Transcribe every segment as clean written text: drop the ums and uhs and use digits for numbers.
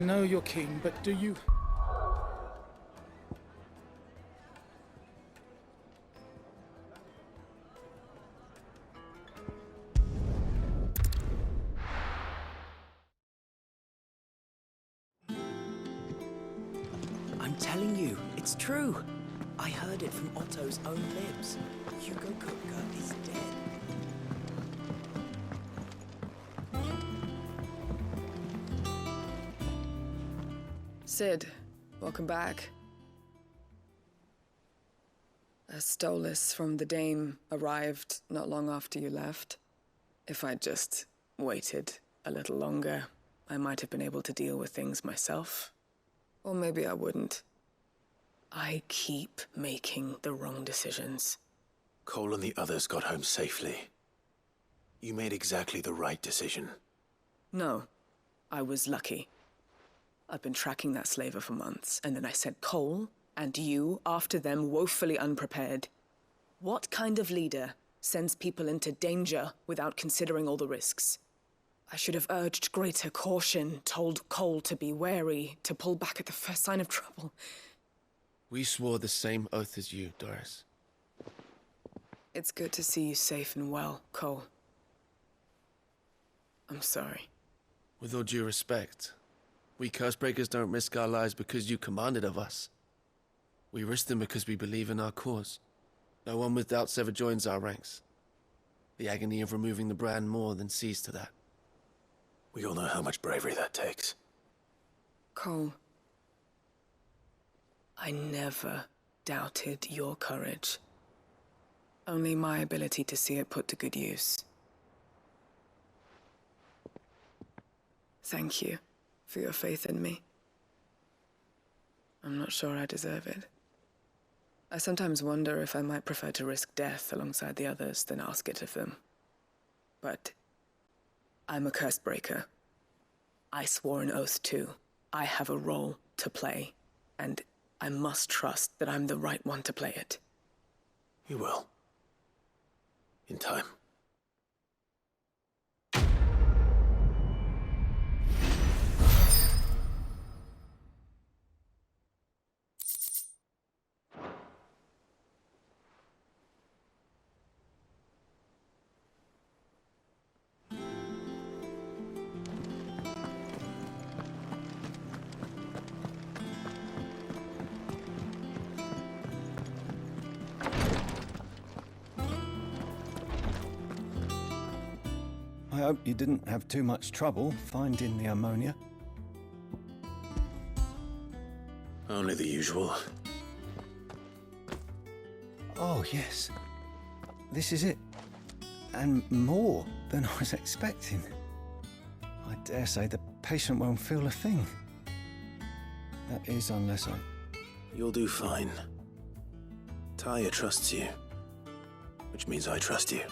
I know you're keen, but do you... I'm telling you, it's true. I heard it from Otto's own lips. Hugo Kupka is dead. Sid, welcome back. A Stolas from the Dame arrived not long after you left. If I'd just waited a little longer, I might have been able to deal with things myself. Or maybe I wouldn't. I keep making the wrong decisions. Cole and the others got home safely. You made exactly the right decision. No, I was lucky. I've been tracking that slaver for months, and then I sent Cole and you after them woefully unprepared. What kind of leader sends people into danger without considering all the risks? I should have urged greater caution, told Cole to be wary, to pull back at the first sign of trouble. We swore the same oath as you, Doris. It's good to see you safe and well, Cole. I'm sorry. With all due respect, we Cursebreakers don't risk our lives because you commanded of us. We risk them because we believe in our cause. No one with doubts ever joins our ranks. The agony of removing the brand more than sees to that. We all know how much bravery that takes. Cole, I never doubted your courage. Only my ability to see it put to good use. Thank you for your faith in me. I'm not sure I deserve it. I sometimes wonder if I might prefer to risk death alongside the others than ask it of them. But I'm a Cursebreaker. I swore an oath too. I have a role to play, and I must trust that I'm the right one to play it. You will. In time. I hope you didn't have too much trouble finding the ammonia. Only the usual. Oh, yes. This is it. And more than I was expecting. I dare say the patient won't feel a thing. That is, unless I... You'll do fine. Tyre trusts you, which means I trust you.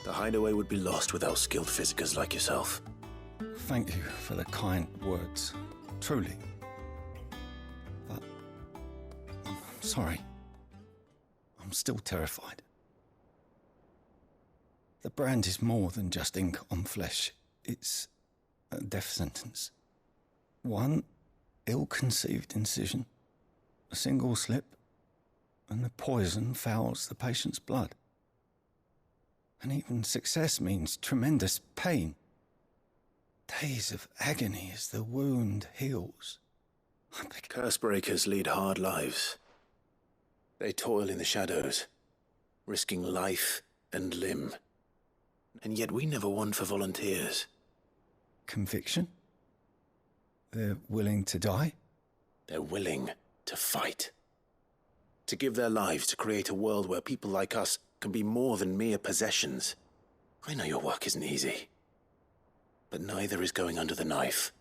The hideaway would be lost without skilled physicers like yourself. Thank you for the kind words. Truly. But... I'm sorry. I'm still terrified. The brand is more than just ink on flesh. It's a death sentence. One ill-conceived incision, a single slip, and the poison fouls the patient's blood. And even success means tremendous pain. Days of agony as the wound heals. Cursebreakers lead hard lives. They toil in the shadows, risking life and limb. And yet we never won for volunteers. Conviction? They're willing to die? They're willing to fight. To give their lives to create a world where people like us can be more than mere possessions. I know your work isn't easy, but neither is going under the knife.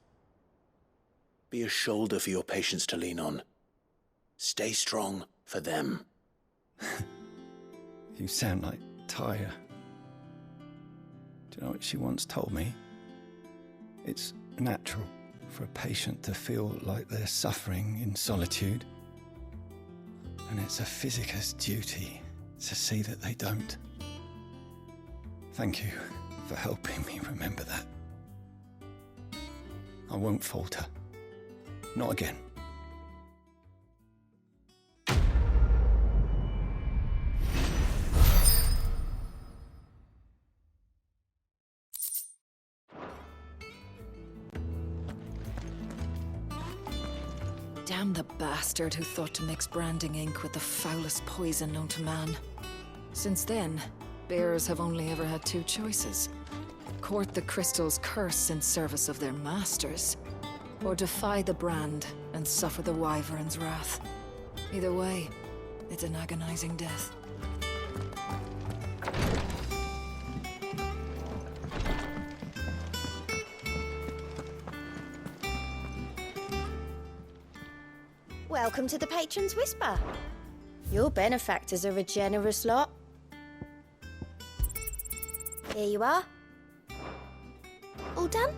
Be a shoulder for your patients to lean on. Stay strong for them. You sound like Tyre. Do you know what she once told me? It's natural for a patient to feel like they're suffering in solitude. And it's a physicist's duty to see that they don't. Thank you for helping me remember that. I won't falter. Not again. Damn the bastard who thought to mix branding ink with the foulest poison known to man. Since then, bearers have only ever had two choices. Court the crystal's curse in service of their masters, or defy the brand and suffer the wyvern's wrath. Either way, it's an agonizing death. Welcome to the Patron's Whisper. Your benefactors are a generous lot. Here you are. All done?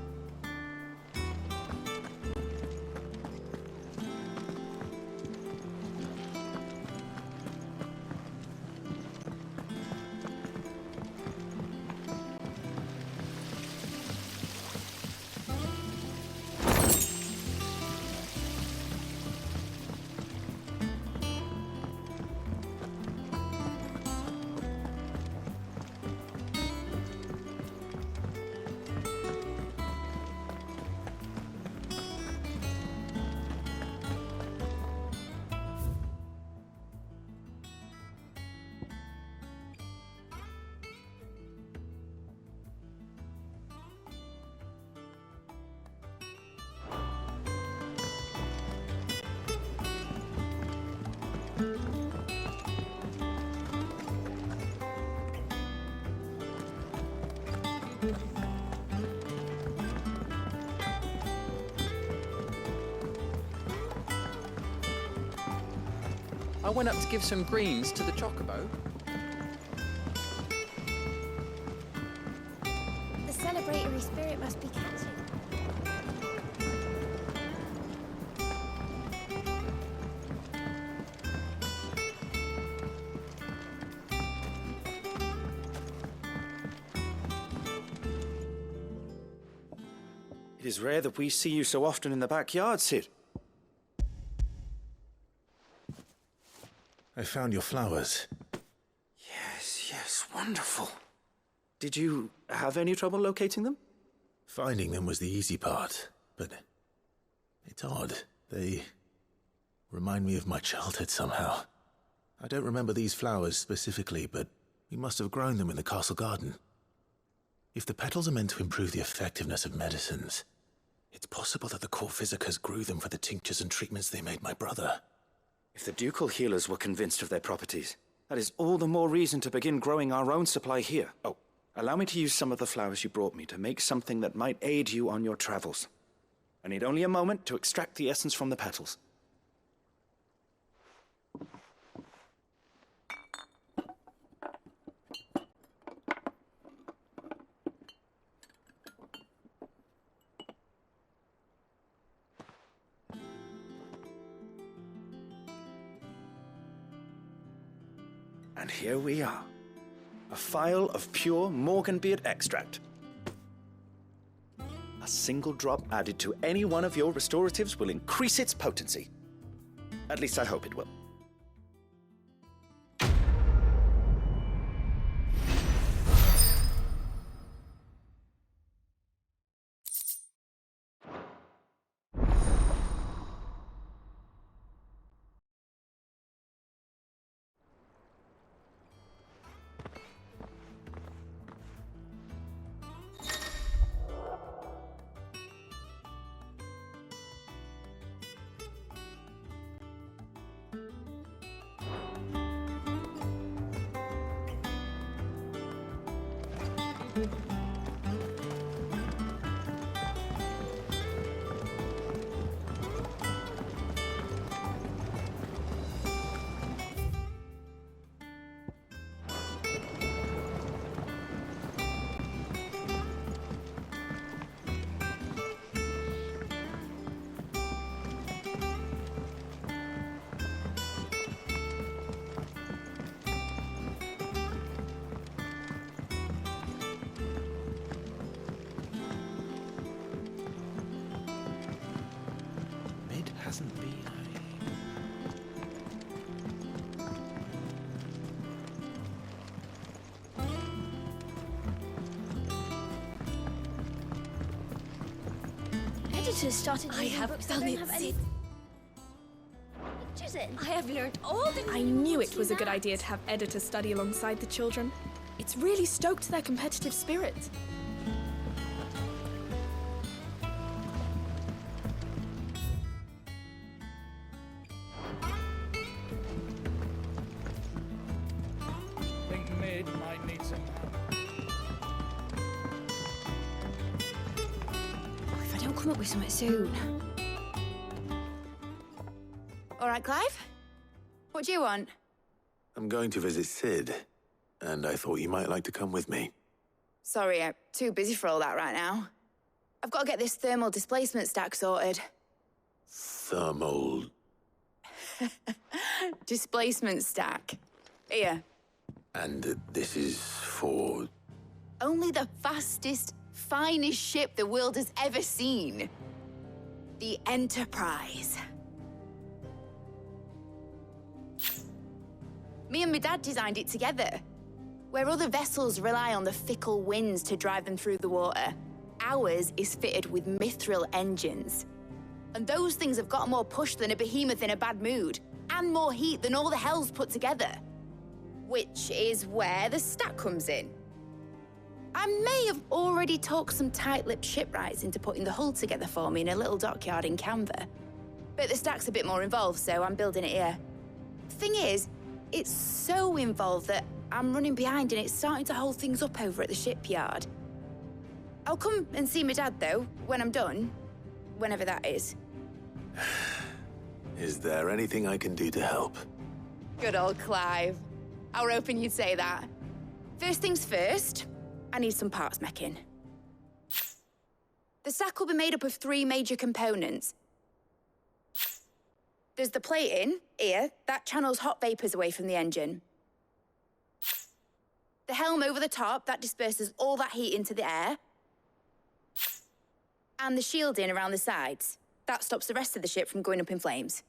I went up to give some greens to the chocobo. The celebratory spirit must be catching. It is rare that we see you so often in the backyard, Sid. I found your flowers. Yes, wonderful. Did you have any trouble locating them? Finding them was the easy part, but it's odd. They remind me of my childhood somehow. I don't remember these flowers specifically, but we must have grown them in the castle garden. If the petals are meant to improve the effectiveness of medicines, it's possible that the court physicers grew them for the tinctures and treatments they made my brother. If the ducal healers were convinced of their properties, that is all the more reason to begin growing our own supply here. Oh, allow me to use some of the flowers you brought me to make something that might aid you on your travels. I need only a moment to extract the essence from the petals. And here we are. A phial of pure Morganbeard extract. A single drop added to any one of your restoratives will increase its potency. At least I hope it will. hasn't been. Editors started I using have books that done don't it, have any Sid. pictures in. I have learned all the I knew it was a good idea to have editors study alongside the children. It's really stoked their competitive spirit. Think Mid might need some help. If I don't come up with something soon. All right, Clive. What do you want? I'm going to visit Sid, and I thought you might like to come with me. Sorry, I'm too busy for all that right now. I've got to get this thermal displacement stack sorted. Thermal... Displacement stack. Here. And this is for... Only the fastest, finest ship the world has ever seen. The Enterprise. Me and my dad designed it together. Where other vessels rely on the fickle winds to drive them through the water, ours is fitted with mithril engines. And those things have got more push than a behemoth in a bad mood, and more heat than all the hells put together. Which is where the stack comes in. I may have already talked some tight-lipped shipwrights into putting the hull together for me in a little dockyard in Canva. But the stack's a bit more involved, so I'm building it here. Thing is, it's so involved that I'm running behind and it's starting to hold things up over at the shipyard. I'll come and see my dad, though, when I'm done. Whenever that is. Is there anything I can do to help? Good old Clive. I were hoping you'd say that. First things first, I need some parts meching. The stack will be made up of 3 major components. There's the plating, here, that channels hot vapors away from the engine. The helm over the top, that disperses all that heat into the air. And the shielding around the sides. That stops the rest of the ship from going up in flames.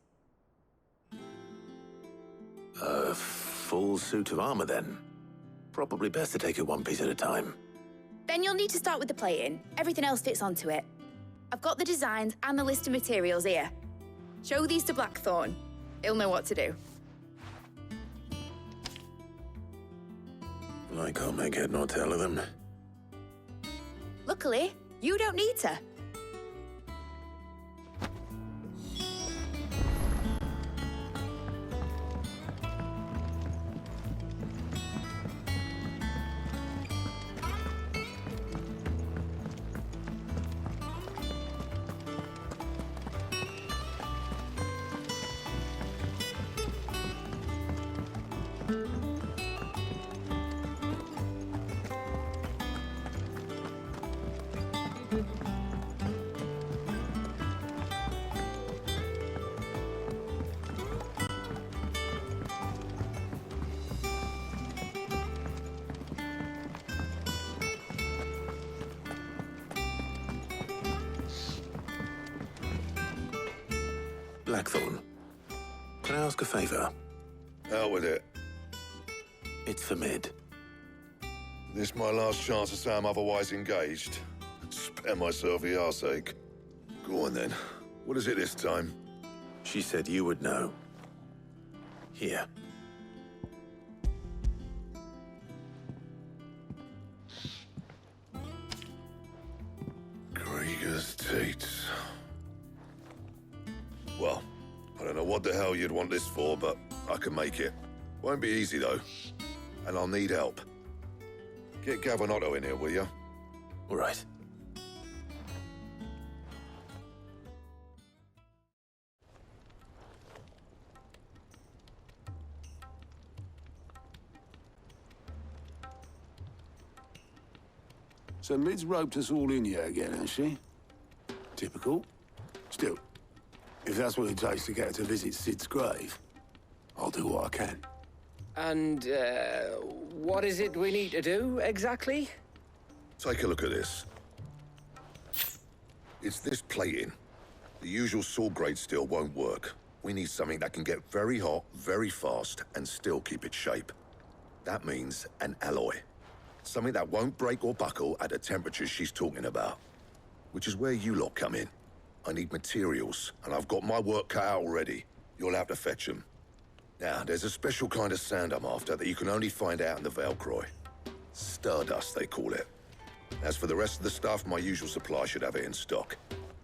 A full suit of armor, then? Probably best to take it one piece at a time. Then you'll need to start with the plating. Everything else fits onto it. I've got the designs and the list of materials here. Show these to Blackthorn. He'll know what to do. I can't make head nor tail of them. Luckily, you don't need to. Blackthorn, can I ask a favor? Out with it. It's for Mid. This my last chance to say I'm otherwise engaged. Spare myself the arseache. Go on then. What is it this time? She said you would know. Here. Krieger's teats. Well, I don't know what the hell you'd want this for, but I can make it. Won't be easy, though. And I'll need help. Get Gavinotto in here, will you? All right. So Mid's roped us all in here again, hasn't she? Typical. Still, if that's what it takes to get her to visit Sid's grave, I'll do what I can. And, what is it we need to do, exactly? Take a look at this. It's this plating. The usual sword-grade steel won't work. We need something that can get very hot, very fast, and still keep its shape. That means an alloy. Something that won't break or buckle at the temperatures she's talking about. Which is where you lot come in. I need materials, and I've got my work cut out already. You'll have to fetch them. Now, there's a special kind of sand I'm after that you can only find out in the Velcroy. Stardust, they call it. As for the rest of the stuff, my usual supply should have it in stock.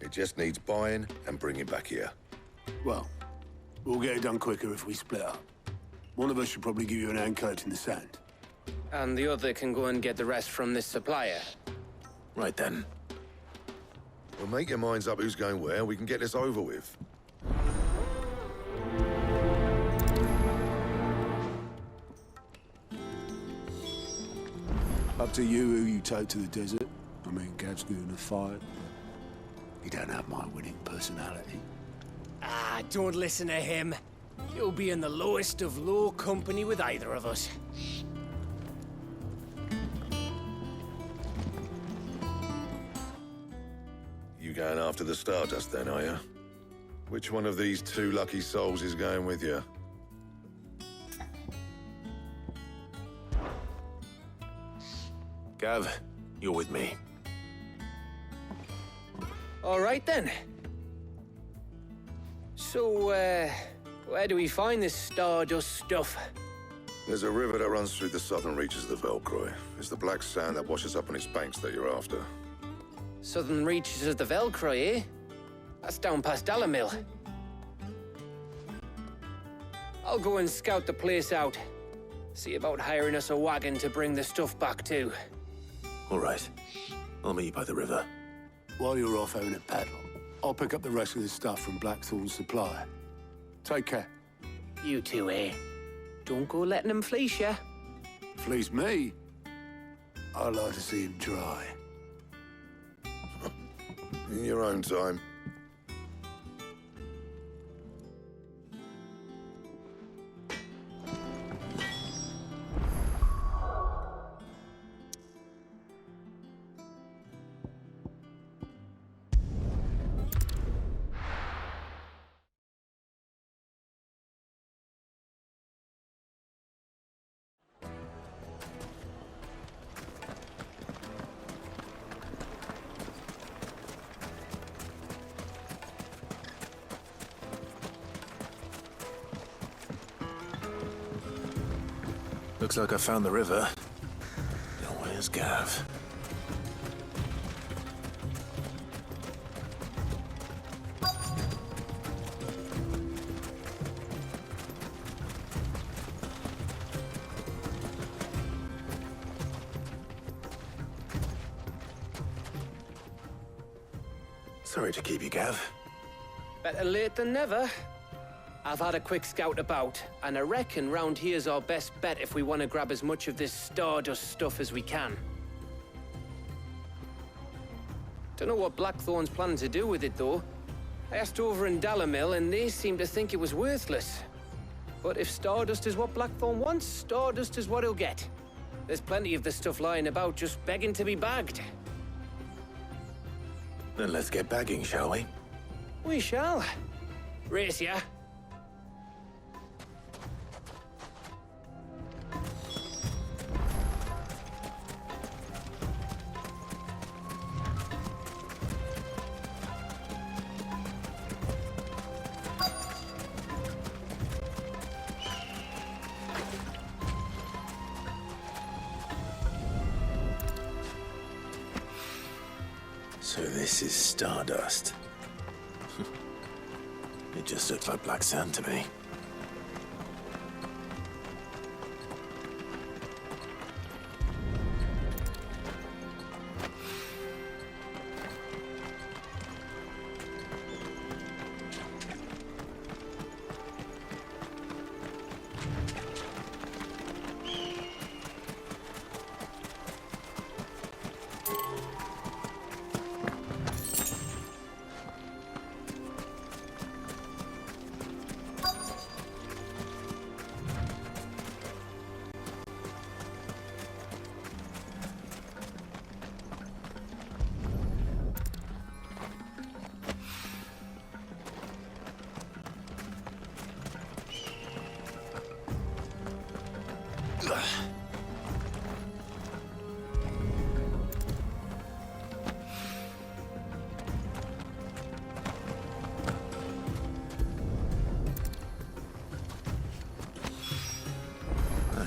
It just needs buying and bringing back here. Well, we'll get it done quicker if we split up. One of us should probably give you an hand coat in the sand. And the other can go and get the rest from this supplier. Right then. Well, make your minds up who's going where, we can get this over with. Up to you who you take to the desert. I mean, Gav's good in a fight. He don't have my winning personality. Ah, don't listen to him. You'll be in the lowest of low company with either of us. You going after the Stardust then, are you? Which one of these two lucky souls is going with you? Gav, you're with me. All right, then. So, where do we find this Stardust stuff? There's a river that runs through the southern reaches of the Velcroy. It's the black sand that washes up on its banks that you're after. Southern reaches of the Velcroy, eh? That's down past Dalamil. I'll go and scout the place out. See about hiring us a wagon to bring the stuff back to. All right. I'll meet you by the river. While you're off having a paddle, I'll pick up the rest of the stuff from Blackthorn's supply. Take care. You two, eh? Don't go letting him fleece ya. Fleece me? I'd like to see him try. In your own time. Looks like I found the river. Now where's Gav? Sorry to keep you, Gav. Better late than never. I've had a quick scout about, and I reckon round here's our best bet if we want to grab as much of this Stardust stuff as we can. Don't know what Blackthorn's planning to do with it, though. I asked over in Dalamil, and they seem to think it was worthless. But if Stardust is what Blackthorn wants, Stardust is what he'll get. There's plenty of this stuff lying about, just begging to be bagged. Then let's get bagging, shall we? We shall. Race ya. So this is Stardust. It just looks like black sand to me.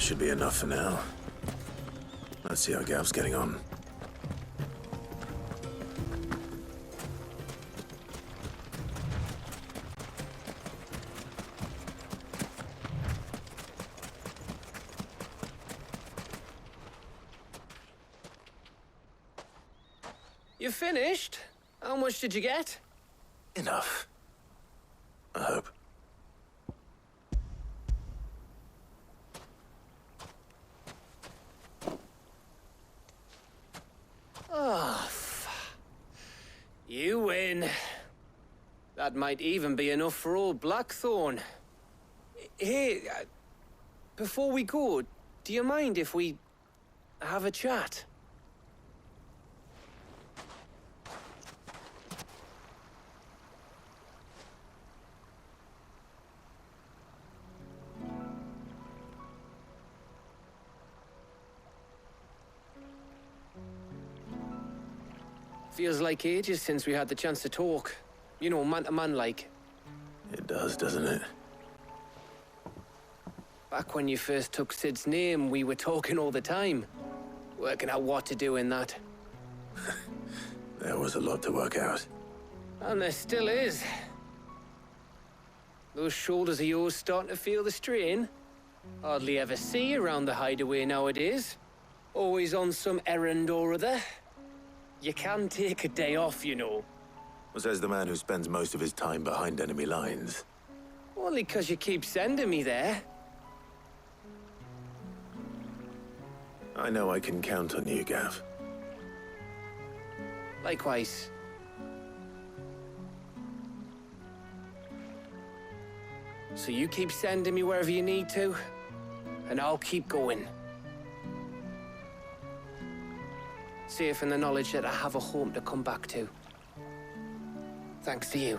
should be enough for now. Let's see how Gav's getting on. You finished? How much did you get? Enough. I hope. Oh, you win. That might even be enough for old Blackthorn. Hey, before we go, do you mind if we have a chat? Feels like ages since we had the chance to talk. You know, man to man like. It does, doesn't it? Back when you first took Sid's name, we were talking all the time. Working out what to do in that. There was a lot to work out. And there still is. Those shoulders of yours starting to feel the strain. Hardly ever see you around the hideaway nowadays. Always on some errand or other. You can take a day off, you know. Says the man who spends most of his time behind enemy lines. Only 'cause you keep sending me there. I know I can count on you, Gav. Likewise. So you keep sending me wherever you need to, and I'll keep going. Safe in the knowledge that I have a home to come back to. Thanks to you.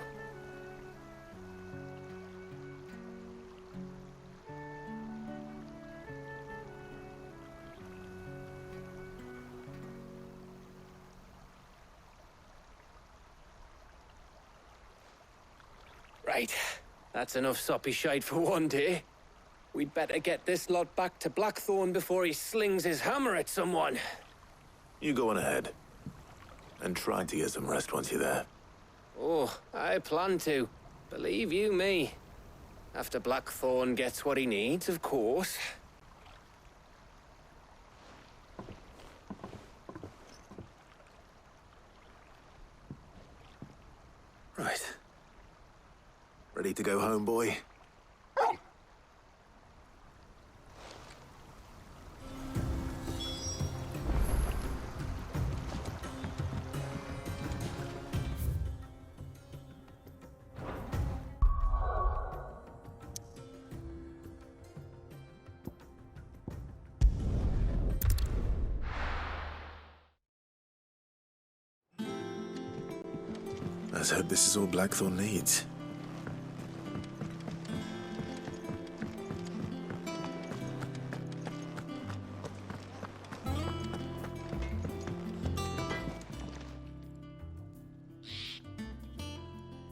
Right. That's enough soppy shite for one day. We'd better get this lot back to Blackthorn before he slings his hammer at someone. You go on ahead. And try to get some rest once you're there. Oh, I plan to. Believe you me. After Blackthorn gets what he needs, of course. Right. Ready to go home, boy? Let's hope this is all Blackthorn needs.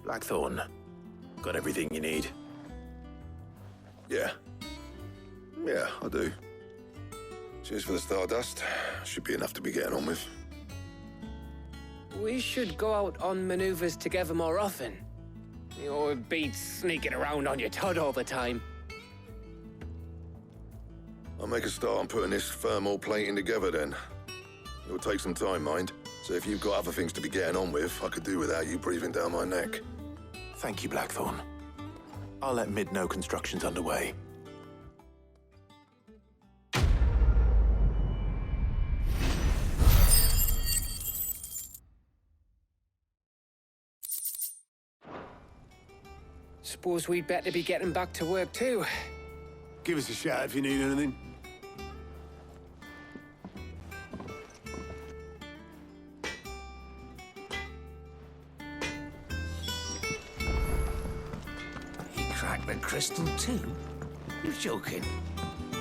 Blackthorn, got everything you need? Yeah. Yeah, I do. Cheers for the stardust. Should be enough to be getting on with. We should go out on maneuvers together more often. You know, it beats sneaking around on your Todd all the time. I'll make a start on putting this thermal plating together then. It'll take some time, mind. So if you've got other things to be getting on with, I could do without you breathing down my neck. Thank you, Blackthorn. I'll let Mid know construction's underway. Suppose we'd better be getting back to work too. Give us a shout if you need anything. He cracked the crystal too? You're joking.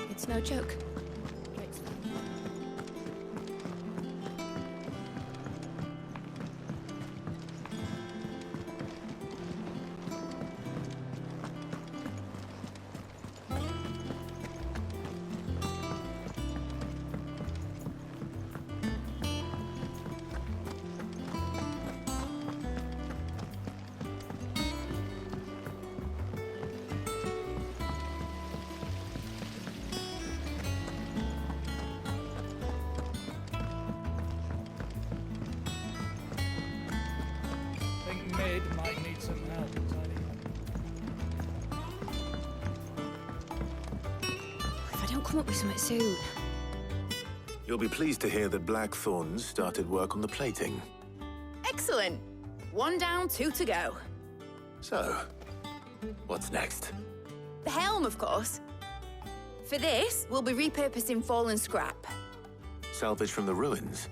It's no joke. come up with something soon. You'll be pleased to hear that Blackthorn's started work on the plating. Excellent. 1 down, 2 to go. So, what's next? The helm, of course. For this, we'll be repurposing fallen scrap. Salvage from the ruins?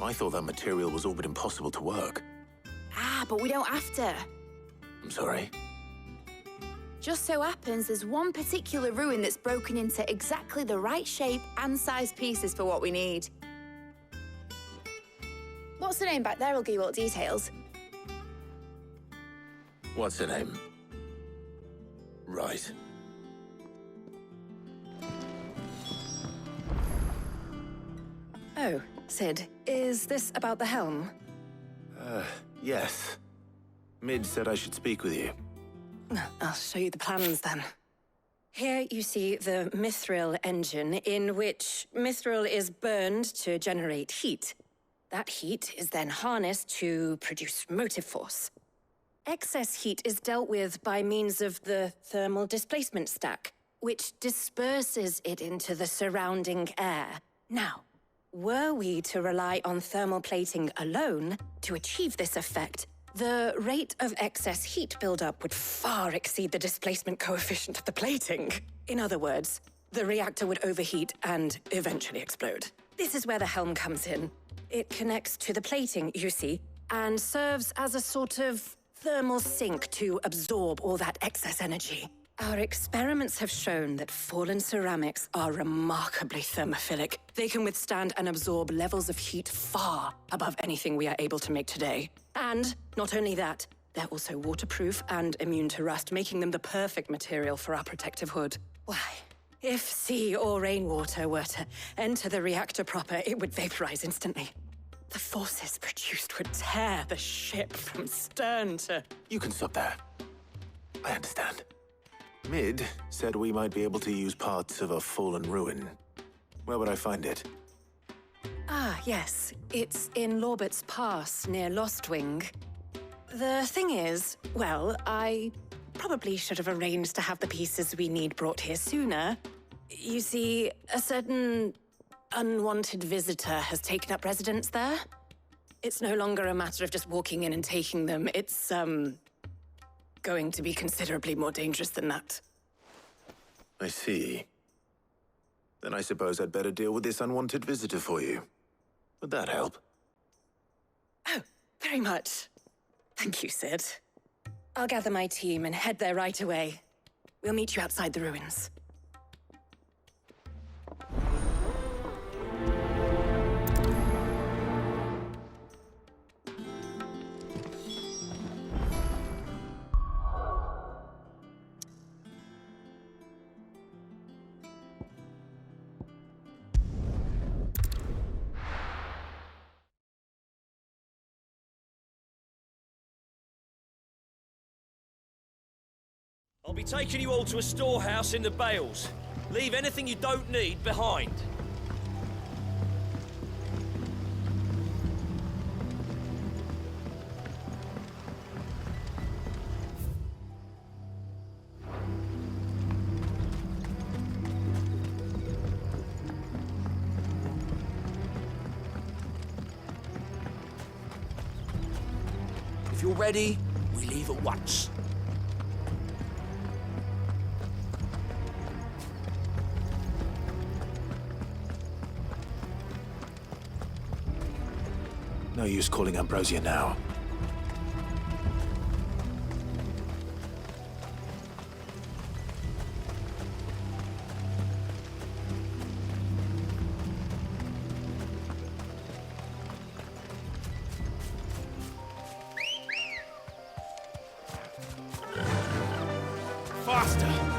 I thought that material was all but impossible to work. Ah, but we don't have to. I'm sorry. Just so happens there's one particular ruin that's broken into exactly the right shape and size pieces for what we need. What's the name back there? I'll give you all the details. What's her name? Right. Oh, Sid, is this about the helm? Yes. Mid said I should speak with you. I'll show you the plans then. Here you see the mithril engine, in which mithril is burned to generate heat. That heat is then harnessed to produce motive force. Excess heat is dealt with by means of the thermal displacement stack, which disperses it into the surrounding air. Now, were we to rely on thermal plating alone to achieve this effect, the rate of excess heat buildup would far exceed the displacement coefficient of the plating. In other words, the reactor would overheat and eventually explode. This is where the helm comes in. It connects to the plating, you see, and serves as a sort of thermal sink to absorb all that excess energy. Our experiments have shown that fallen ceramics are remarkably thermophilic. They can withstand and absorb levels of heat far above anything we are able to make today. And not only that, they're also waterproof and immune to rust, making them the perfect material for our protective hood. Why, if sea or rainwater were to enter the reactor proper, it would vaporize instantly. The forces produced would tear the ship from stern to... You can stop there. I understand. Mid said we might be able to use parts of a fallen ruin. Where would I find it? Ah, yes. It's in Lorbert's Pass, near Lostwing. The thing is, well, I probably should have arranged to have the pieces we need brought here sooner. You see, a certain unwanted visitor has taken up residence there. It's no longer a matter of just walking in and taking them. It's, going to be considerably more dangerous than that. I see. Then I suppose I'd better deal with this unwanted visitor for you. Would that help? Oh, very much. Thank you, Sid. I'll gather my team and head there right away. We'll meet you outside the ruins. I'll be taking you all to a storehouse in the Bales. Leave anything you don't need behind. If you're ready, we leave at once. No use calling Ambrosia now. Faster!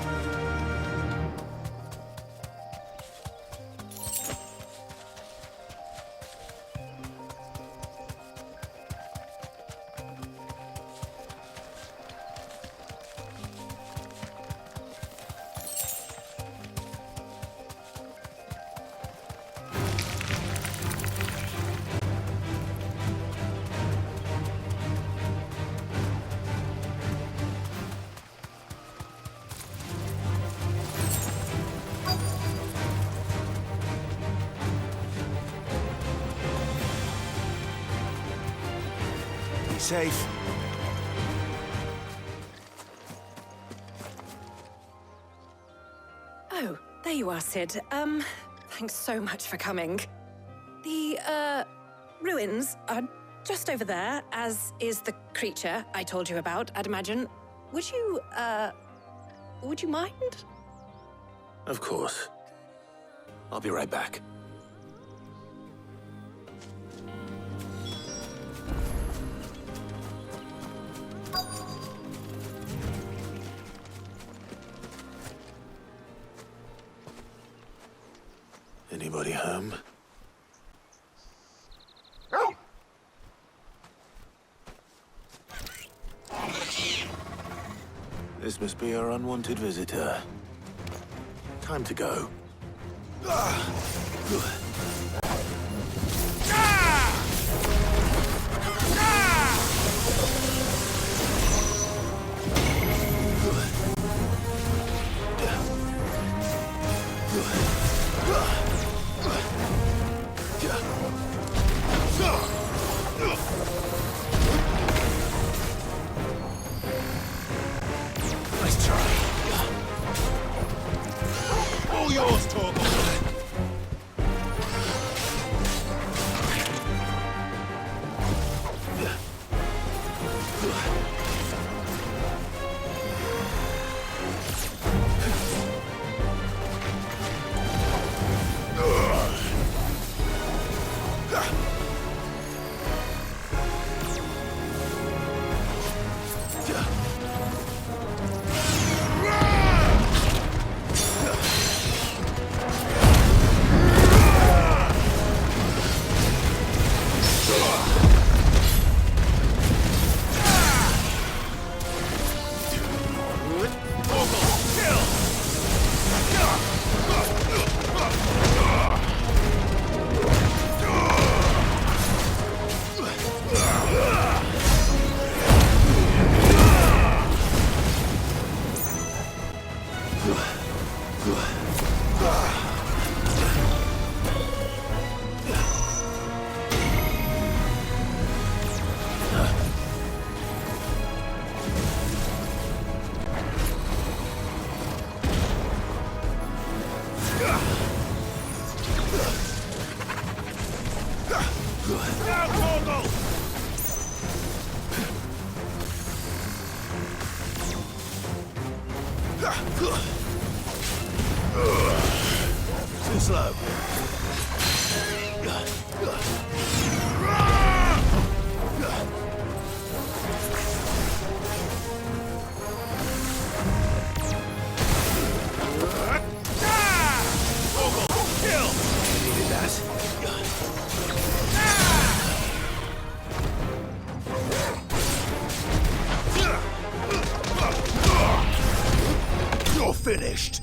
safe. Oh, there you are, Sid. Thanks so much for coming. The, ruins are just over there, as is the creature I told you about, I'd imagine. Would you mind? Of course. I'll be right back. Anybody home? This must be our unwanted visitor. Time to go. Nice try. All yours, Torgal. Too slow. You're finished.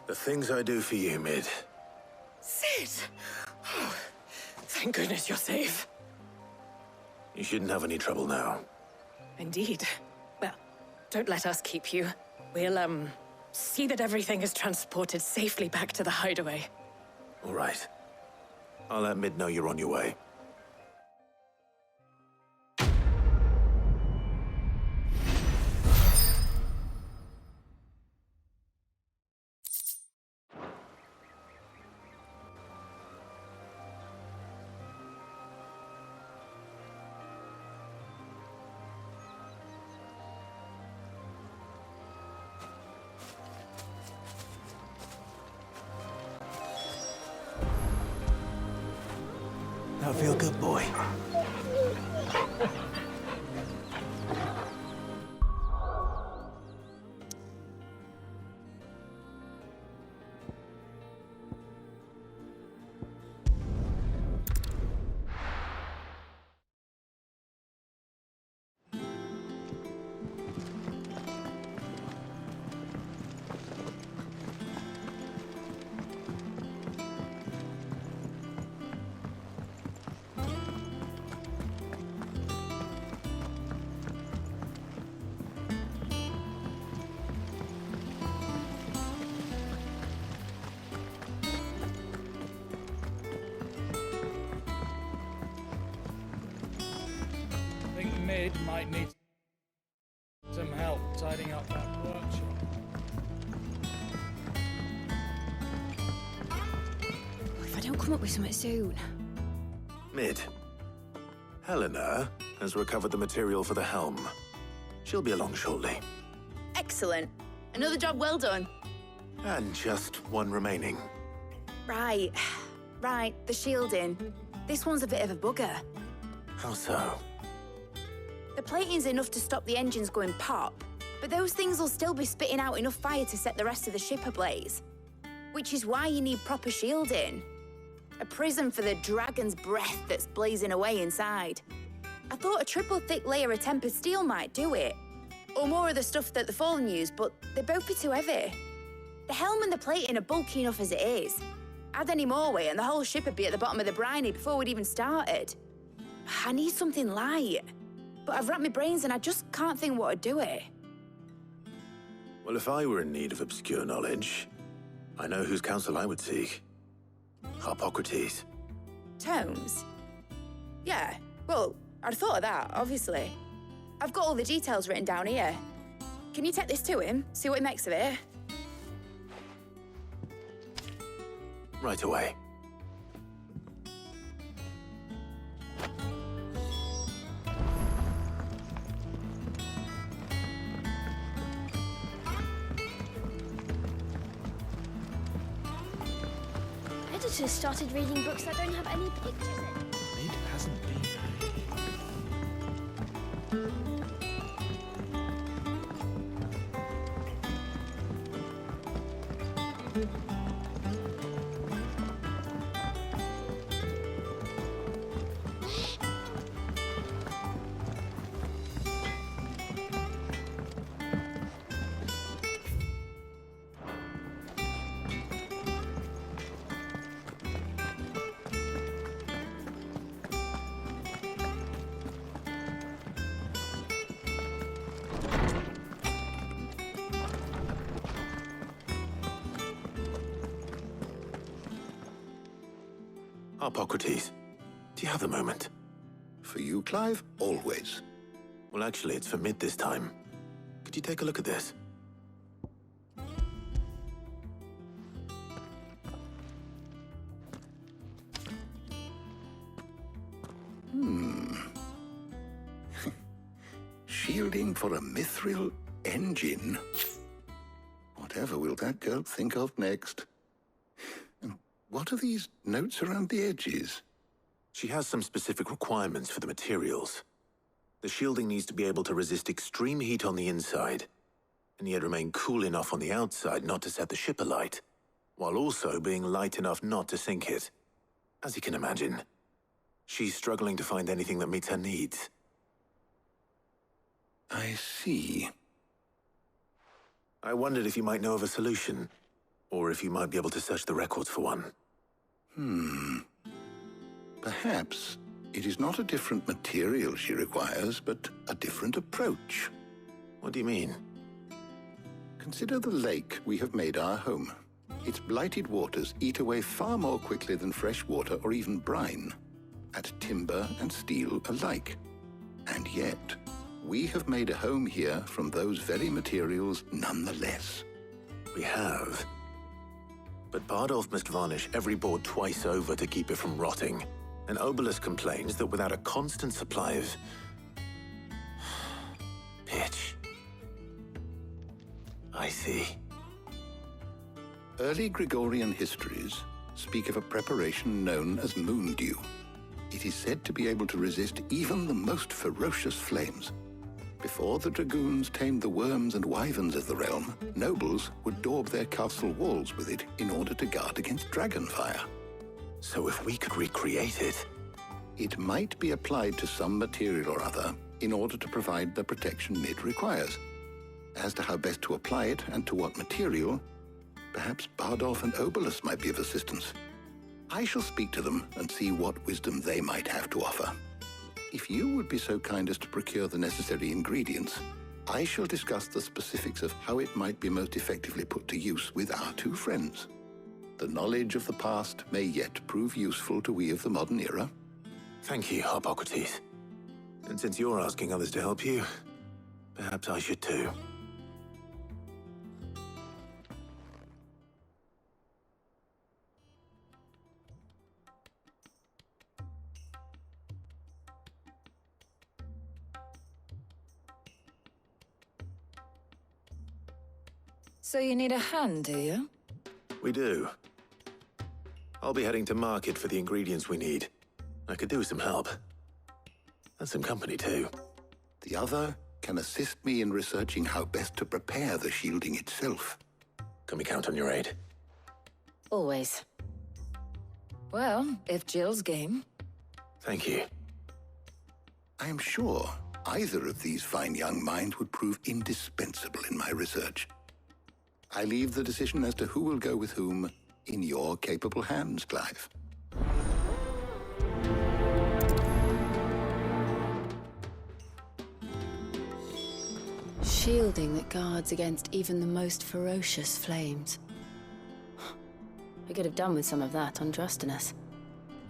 The things I do for you, Mid. Sid! Oh, thank goodness you're safe. You shouldn't have any trouble now. Indeed. Well, don't let us keep you. We'll, see that everything is transported safely back to the hideaway. All right. I'll let Mid know you're on your way. That feel good, boy. Mid might need some help tidying up that workshop. If I don't come up with something soon. Mid. Helena has recovered the material for the helm. She'll be along shortly. Excellent. Another job well done. And just one remaining. Right. Right, the shielding. This one's a bit of a bugger. How so? The plating's enough to stop the engines going pop, but those things will still be spitting out enough fire to set the rest of the ship ablaze. Which is why you need proper shielding. A prism for the dragon's breath that's blazing away inside. I thought a triple thick layer of tempered steel might do it. Or more of the stuff that the Fallen use, but they'd both be too heavy. The helm and the plating are bulky enough as it is. Add any more weight and the whole ship would be at the bottom of the briny before we'd even started. I need something light. But I've racked my brains and I just can't think what would do it. Well, if I were in need of obscure knowledge, I know whose counsel I would seek. Harpocrates. Tomes? Yeah, well, I'd thought of that, obviously. I've got all the details written down here. Can you take this to him, see what he makes of it? Right away. Editors started reading books that don't have any pictures in. Mid hasn't been. Harpocrates, do you have a moment? For you, Clive, always. Well, actually, it's for Mid this time. Could you take a look at this? Shielding for a mithril engine? Whatever will that girl think of next? And what are these notes around the edges? She has some specific requirements for the materials. The shielding needs to be able to resist extreme heat on the inside, and yet remain cool enough on the outside not to set the ship alight, while also being light enough not to sink it. As you can imagine, she's struggling to find anything that meets her needs. I see. I wondered if you might know of a solution, or if you might be able to search the records for one. Perhaps it is not a different material she requires, but a different approach. What do you mean? Consider the lake we have made our home. Its blighted waters eat away far more quickly than fresh water or even brine, at timber and steel alike. And yet, we have made a home here from those very materials nonetheless. We have. But Bardolph must varnish every board twice over to keep it from rotting. And Obelus complains that without a constant supply of pitch. I see. Early Gregorian histories speak of a preparation known as moon dew. It is said to be able to resist even the most ferocious flames. Before the dragoons tamed the worms and wyverns of the realm, nobles would daub their castle walls with it in order to guard against dragon fire. So if we could recreate it... It might be applied to some material or other in order to provide the protection Mid requires. As to how best to apply it and to what material, perhaps Bardolph and Obelus might be of assistance. I shall speak to them and see what wisdom they might have to offer. If you would be so kind as to procure the necessary ingredients, I shall discuss the specifics of how it might be most effectively put to use with our two friends. The knowledge of the past may yet prove useful to we of the modern era. Thank you, Harpocrates. And since you're asking others to help you, perhaps I should too. So you need a hand, do you? We do. I'll be heading to market for the ingredients we need. I could do with some help. And some company too. The other can assist me in researching how best to prepare the shielding itself. Can we count on your aid? Always. Well, if Jill's game. Thank you. I am sure either of these fine young minds would prove indispensable in my research. I leave the decision as to who will go with whom in your capable hands, Clive. Shielding that guards against even the most ferocious flames. We could have done with some of that on Drustinus.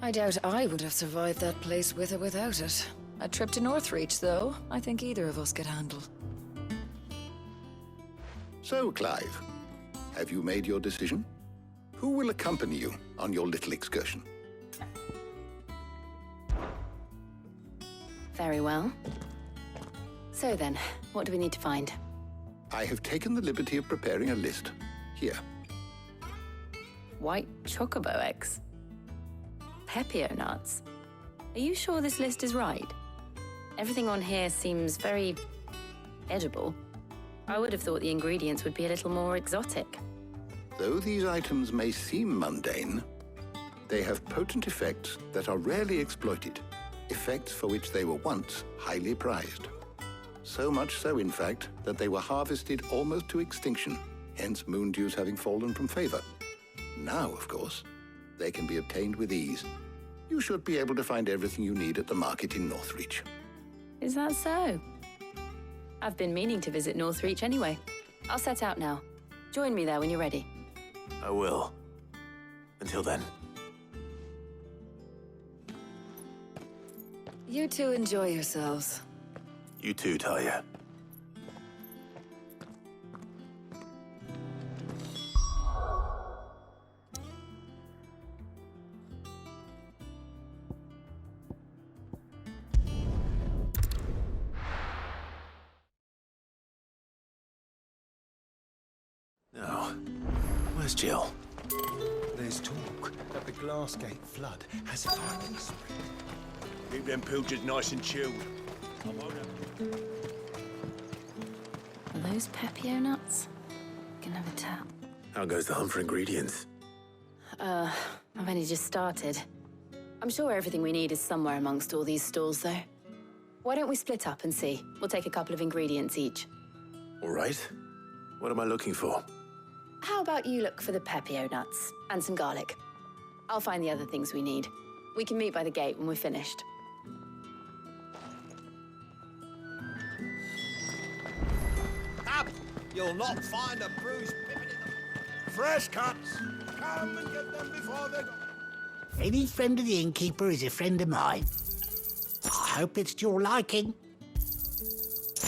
I doubt I would have survived that place with or without it. A trip to Northreach, though, I think either of us could handle. So, Clive, have you made your decision? Who will accompany you on your little excursion? Very well. So then, what do we need to find? I have taken the liberty of preparing a list. Here. White chocobo eggs. Pepio nuts. Are you sure this list is right? Everything on here seems very edible. I would have thought the ingredients would be a little more exotic. Though these items may seem mundane, they have potent effects that are rarely exploited, effects for which they were once highly prized. So much so, in fact, that they were harvested almost to extinction, hence moon dews having fallen from favor. Now, of course, they can be obtained with ease. You should be able to find everything you need at the market in Northreach. Is that so? I've been meaning to visit Northreach anyway. I'll set out now. Join me there when you're ready. I will. Until then. You two enjoy yourselves. You too, Talia. Now, where's Jill? There's talk that the Glassgate flood has finally spread. Keep them pilchers nice and chilled. I won't have... Are those Pepio nuts? Can never tell. How goes the hunt for ingredients? I've only just started. I'm sure everything we need is somewhere amongst all these stalls, though. Why don't we split up and see? We'll take a couple of ingredients each. All right. What am I looking for? How about you look for the Pepio nuts and some garlic? I'll find the other things we need. We can meet by the gate when we're finished. Up! You'll not find a bruised pippin in the... Fresh cuts! Come and get them before they're gone. Any friend of the innkeeper is a friend of mine. I hope it's to your liking.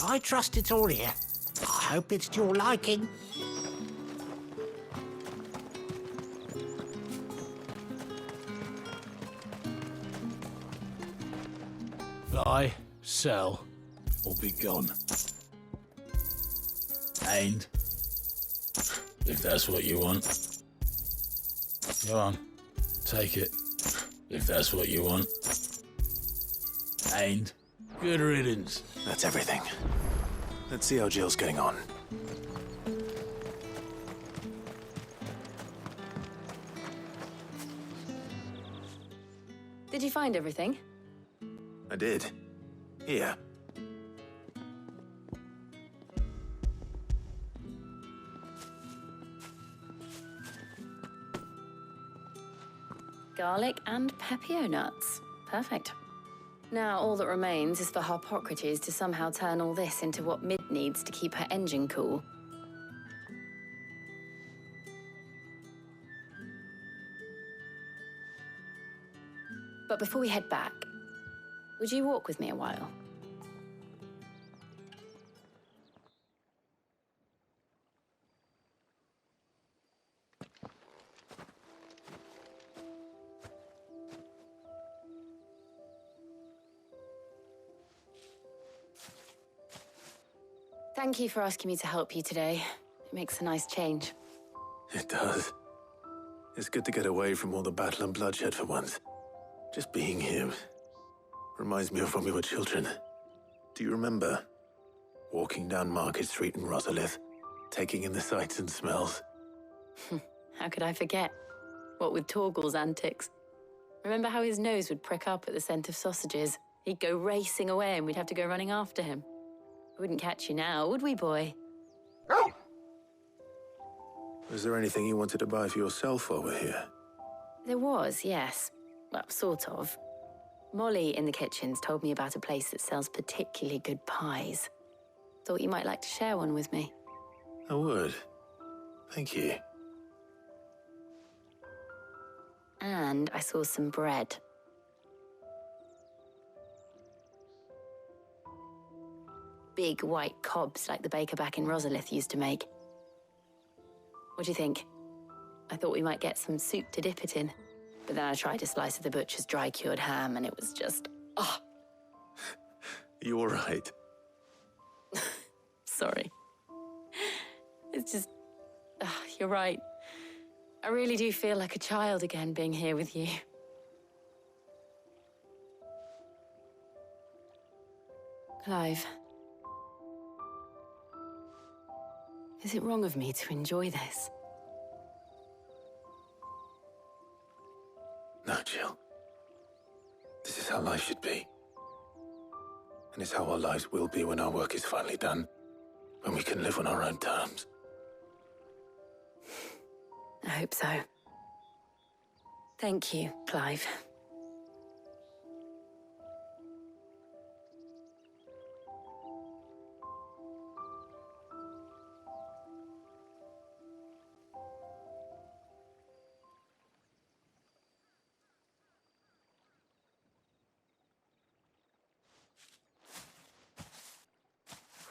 I trust it's all here. I hope it's to your liking. Buy, sell, or be gone. And if that's what you want, go on, take it. If that's what you want. And good riddance. That's everything. Let's see how Jill's getting on. Did you find everything? I did. Here. Garlic and Pepio nuts. Perfect. Now all that remains is for Harpocrates to somehow turn all this into what Mid needs to keep her engine cool. But before we head back, would you walk with me a while? Thank you for asking me to help you today. It makes a nice change. It does. It's good to get away from all the battle and bloodshed for once. Just being here reminds me of when we were children. Do you remember? Walking down Market Street in Rosalith, taking in the sights and smells. How could I forget? What with Torgal's antics. Remember how his nose would prick up at the scent of sausages? He'd go racing away and we'd have to go running after him. We wouldn't catch you now, would we, boy? Was there anything you wanted to buy for yourself while we're here? There was, yes. Well, sort of. Molly in the kitchens told me about a place that sells particularly good pies. Thought you might like to share one with me. I would. Thank you. And I saw some bread. Big white cobs like the baker back in Rosalith used to make. What do you think? I thought we might get some soup to dip it in. But then I tried a slice of the butcher's dry-cured ham and it was just... oh. You all right? Sorry. It's just... you're right. I really do feel like a child again being here with you. Clive. Is it wrong of me to enjoy this? No, Jill. This is how life should be. And it's how our lives will be when our work is finally done. When we can live on our own terms. I hope so. Thank you, Clive.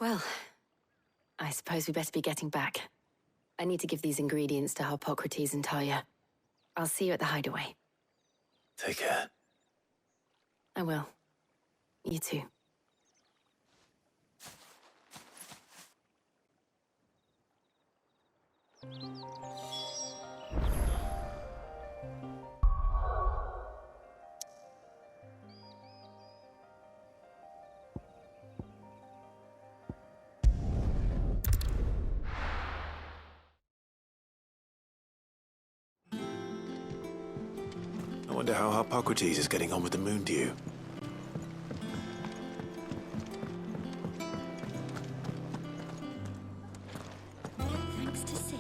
Well, I suppose we better be getting back. I need to give these ingredients to Harpocrates and Talia. I'll see you at the hideaway. Take care. I will. You too. I wonder how Harpocrates is getting on with the moon dew. Thanks to Sid.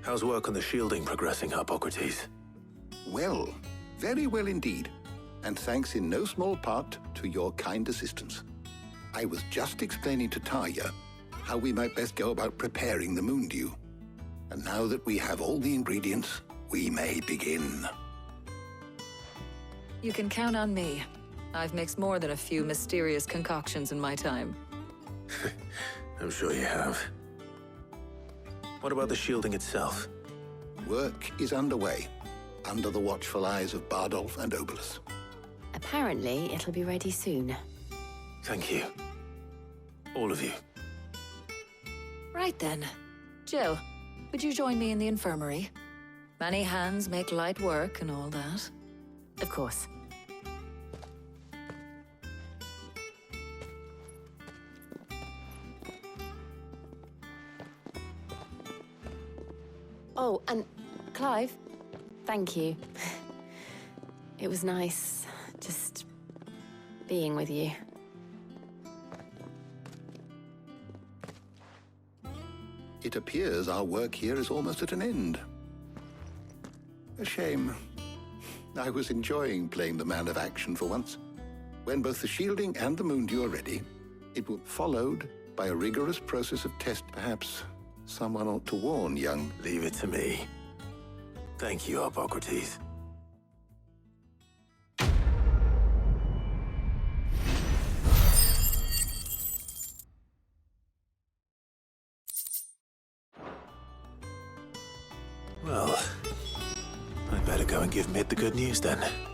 How's work on the shielding progressing, Harpocrates? Well, very well indeed. And thanks in no small part to your kind assistance. I was just explaining to Talia how we might best go about preparing the moon dew. And now that we have all the ingredients, we may begin. You can count on me. I've mixed more than a few mysterious concoctions in my time. I'm sure you have. What about the shielding itself? Work is underway, under the watchful eyes of Bardolph and Obolus. Apparently, it'll be ready soon. Thank you. All of you. Right then. Jill, would you join me in the infirmary? Many hands make light work and all that. Of course. Oh, and Clive, thank you. It was nice just being with you. It appears our work here is almost at an end. A shame. I was enjoying playing the man of action for once. When both the shielding and the moon dew are ready, it will be followed by a rigorous process of test. Perhaps someone ought to warn young... Leave it to me. Thank you, Harpocrates. better go and give Mid the good news then.